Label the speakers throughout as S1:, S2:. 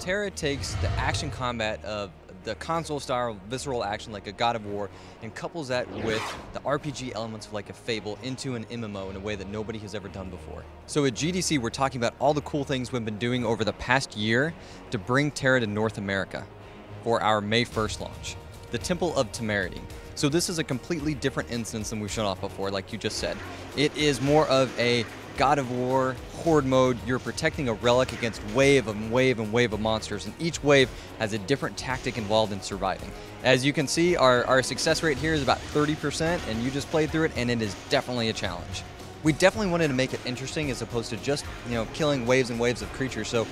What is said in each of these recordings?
S1: Tera takes the action combat of the console-style visceral action like a God of War and couples that with the RPG elements of like a Fable into an MMO in a way that nobody has ever done before. So at GDC, we're talking about all the cool things we've been doing over the past year to bring Tera to North America for our May 1st launch. The Temple of Temerity. So this is a completely different instance than we've shown off before, like you just said. It is more of a God of War horde mode. You're protecting a relic against wave and wave and wave of monsters, and each wave has a different tactic involved in surviving. As you can see, our success rate here is about 30%, and you just played through it, and it is definitely a challenge. We definitely wanted to make it interesting as opposed to just, killing waves and waves of creatures. So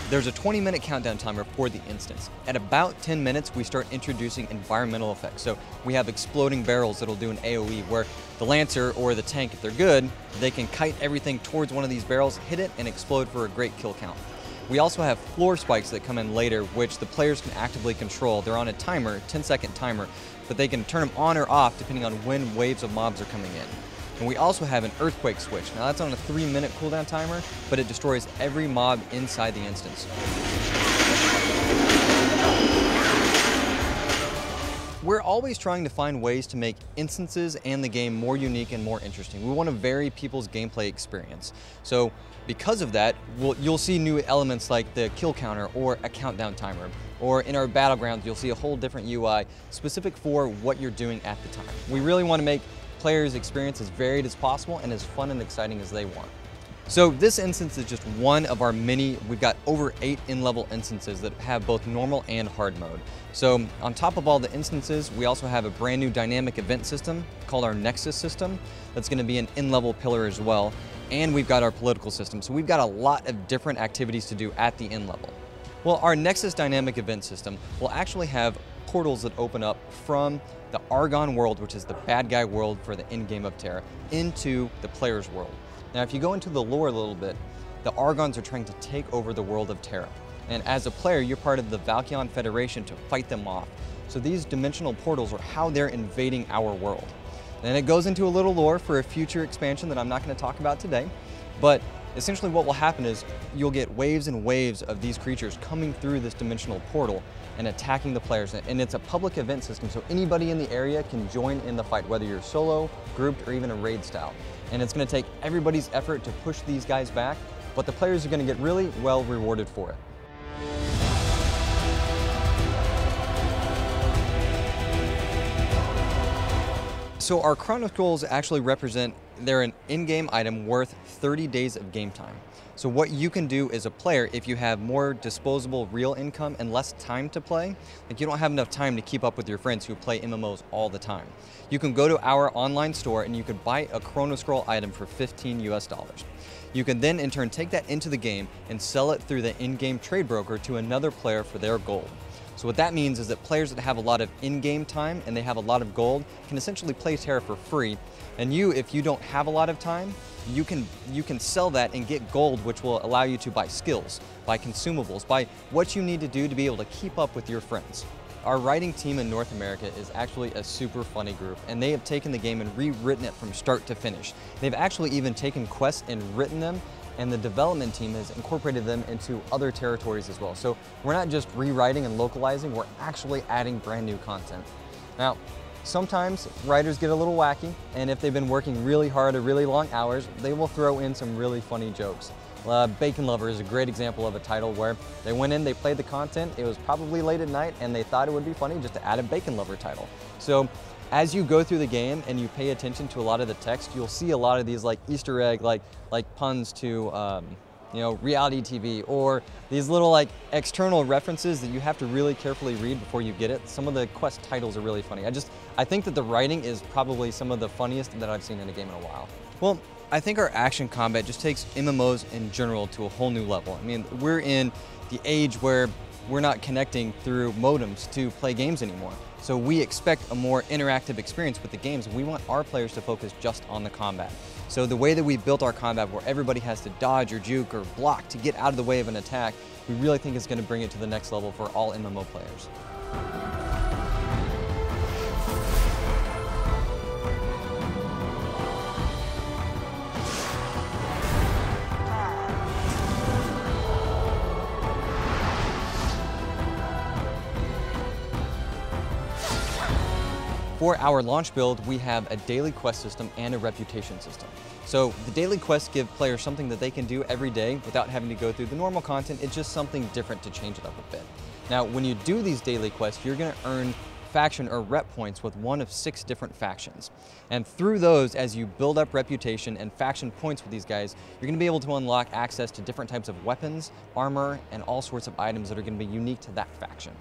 S1: there's a 20-minute countdown timer for the instance. At about 10 minutes, we start introducing environmental effects. So we have exploding barrels that'll do an AoE where the Lancer or the tank, if they're good, they can kite everything towards one of these barrels, hit it, and explode for a great kill count. We also have floor spikes that come in later, which the players can actively control. They're on a timer, 10-second timer, but they can turn them on or off depending on when waves of mobs are coming in. And we also have an earthquake switch. Now that's on a 3-minute cooldown timer, but it destroys every mob inside the instance. We're always trying to find ways to make instances and the game more unique and more interesting. We want to vary people's gameplay experience. So because of that, you'll see new elements like the kill counter or a countdown timer. Or in our battlegrounds, you'll see a whole different UI specific for what you're doing at the time. We really want to make players' experience as varied as possible and as fun and exciting as they want. So this instance is just one of our many. We've got over 8 in-level instances that have both normal and hard mode. So on top of all the instances, we also have a brand new dynamic event system called our Nexus system that's going to be an in-level pillar as well. And we've got our political system. So we've got a lot of different activities to do at the in-level. Well, our Nexus dynamic event system will actually have portals that open up from the Argon world, which is the bad guy world for the end game of Tera, into the player's world. Now, if you go into the lore a little bit, the Argons are trying to take over the world of Tera. And as a player, you're part of the Valkion Federation to fight them off. So these dimensional portals are how they're invading our world. And it goes into a little lore for a future expansion that I'm not going to talk about today. But essentially what will happen is you'll get waves and waves of these creatures coming through this dimensional portal and attacking the players. And it's a public event system, so anybody in the area can join in the fight, whether you're solo, grouped, or even a raid style. And it's going to take everybody's effort to push these guys back, but the players are going to get really well rewarded for it. So our Chrono Scrolls actually represent, they're an in-game item worth 30 days of game time. So what you can do as a player, if you have more disposable real income and less time to play, like you don't have enough time to keep up with your friends who play MMOs all the time, you can go to our online store and you could buy a Chrono Scroll item for $15 US. You can then in turn take that into the game and sell it through the in-game trade broker to another player for their gold. So what that means is that players that have a lot of in-game time and they have a lot of gold can essentially play Tera for free. And you, if you don't have a lot of time, you can sell that and get gold, which will allow you to buy skills, buy consumables, buy what you need to do to be able to keep up with your friends. Our writing team in North America is actually a super funny group, and they have taken the game and rewritten it from start to finish. They've actually even taken quests and written them, and the development team has incorporated them into other territories as well. So we're not just rewriting and localizing, we're actually adding brand new content. Now, sometimes writers get a little wacky, and if they've been working really hard or really long hours, they will throw in some really funny jokes. Bacon Lover is a great example of a title where they went in, they played the content, it was probably late at night, and they thought it would be funny just to add a Bacon Lover title. So as you go through the game and you pay attention to a lot of the text, you'll see a lot of these like Easter egg, like puns to reality TV, or these little like external references that you have to really carefully read before you get it. Some of the quest titles are really funny. I think that the writing is probably some of the funniest that I've seen in a game in a while. Well, I think our action combat just takes MMOs in general to a whole new level. I mean, we're in the age where we're not connecting through modems to play games anymore. So we expect a more interactive experience with the games, and we want our players to focus just on the combat. So the way that we built our combat, where everybody has to dodge or juke or block to get out of the way of an attack, we really think is going to bring it to the next level for all MMO players. For our launch build, we have a daily quest system and a reputation system. So the daily quests give players something that they can do every day without having to go through the normal content. It's just something different to change it up a bit. Now, when you do these daily quests, you're going to earn faction or rep points with one of 6 different factions. And through those, as you build up reputation and faction points with these guys, you're going to be able to unlock access to different types of weapons, armor, and all sorts of items that are going to be unique to that faction.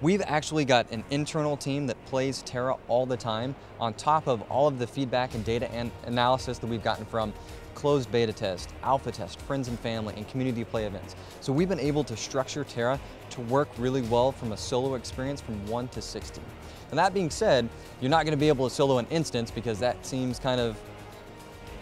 S1: We've actually got an internal team that plays Tera all the time, on top of all of the feedback and data and analysis that we've gotten from closed beta test, alpha test, friends and family, and community play events. So we've been able to structure Tera to work really well from a solo experience from 1 to 60. And that being said, you're not going to be able to solo an instance because that seems kind of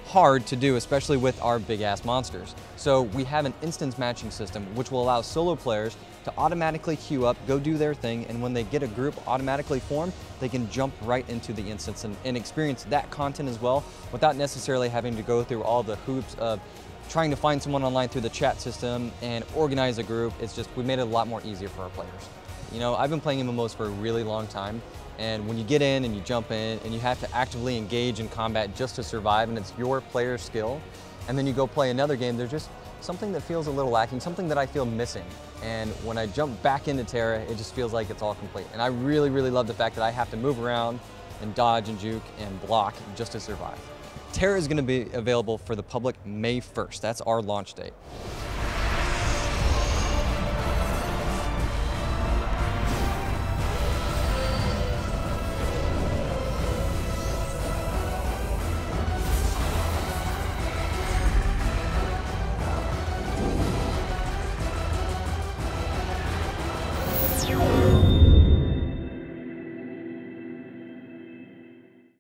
S1: hard to do, especially with our big ass monsters. So we have an instance matching system which will allow solo players to automatically queue up, go do their thing, and when they get a group automatically formed, they can jump right into the instance and experience that content as well without necessarily having to go through all the hoops of trying to find someone online through the chat system and organize a group. It's just, we made it a lot more easier for our players. You know, I've been playing MMOs for a really long time, and when you get in and you jump in and you have to actively engage in combat just to survive, and it's your player skill, and then you go play another game, there's just something that feels a little lacking, something that I feel missing. And when I jump back into Tera, it just feels like it's all complete. And I really, really love the fact that I have to move around and dodge and juke and block just to survive. Tera is going to be available for the public May 1st. That's our launch date.